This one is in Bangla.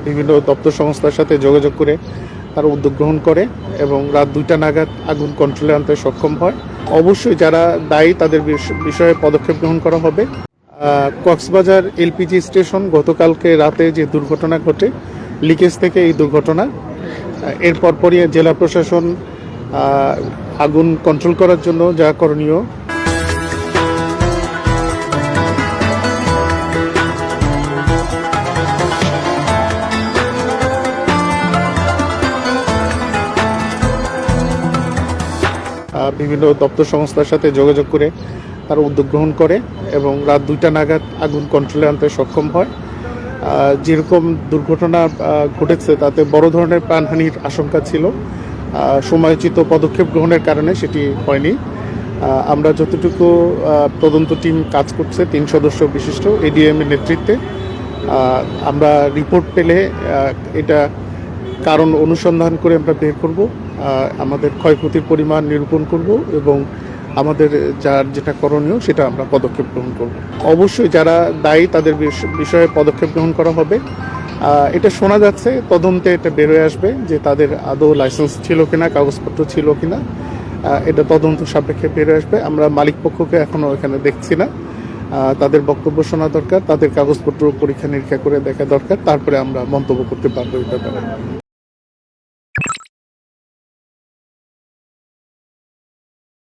বিভিন্ন দপ্তর সংস্থার সাথে যোগাযোগ করে তারা উদ্যোগ গ্রহণ করে এবং রাত 2টা নাগাদ আগুন কন্ট্রোলে আনতে সক্ষম হয়। অবশ্যই যারা দায়ী তাদের বিষয়ে পদক্ষেপ গ্রহণ করা হবে। কক্সবাজার এলপিজি স্টেশন গতকালকে রাতে যে দুর্ঘটনা ঘটে, লিকেজ থেকে এই দুর্ঘটনা, এর পরপরই জেলা প্রশাসন আগুন কন্ট্রোল করার জন্য যা করণীয় বিভিন্ন দপ্তর সংস্থার সাথে যোগাযোগ করে তারা উদ্যোগ গ্রহণ করে এবং রাত 2টা নাগাদ আগুন কন্ট্রোলে আনতে সক্ষম হয়। যেরকম দুর্ঘটনা ঘটেছে তাতে বড় ধরনের প্রাণহানির আশঙ্কা ছিল, সময়োচিত পদক্ষেপ গ্রহণের কারণে সেটি হয়নি। আমরা যতটুকু তদন্ত টিম কাজ করছে 3 সদস্য বিশিষ্ট এডিএম এর নেতৃত্বে, আমরা রিপোর্ট পেলে এটা কারণ অনুসন্ধান করে আমরা বের করব, আমাদের ক্ষয়ক্ষতির পরিমাণ নিরূপণ করব এবং আমাদের যেটা করণীয় সেটা আমরা পদক্ষেপ গ্রহণ করব। অবশ্যই যারা দায়ী তাদের বিষয়ে পদক্ষেপ গ্রহণ করা হবে। এটা শোনা যাচ্ছে, তদন্তে এটা বের হয়ে আসবে যে তাদের আদৌ লাইসেন্স ছিল কিনা, কাগজপত্র ছিল কিনা, এটা তদন্ত সাপেক্ষে বের হয়ে আসবে। আমরা মালিক পক্ষকে এখনও এখানে দেখছি না, তাদের বক্তব্য শোনা দরকার, তাদের কাগজপত্র পরীক্ষা নিরীক্ষা করে দেখা দরকার, তারপরে আমরা মন্তব্য করতে পারবো এই ব্যাপারে।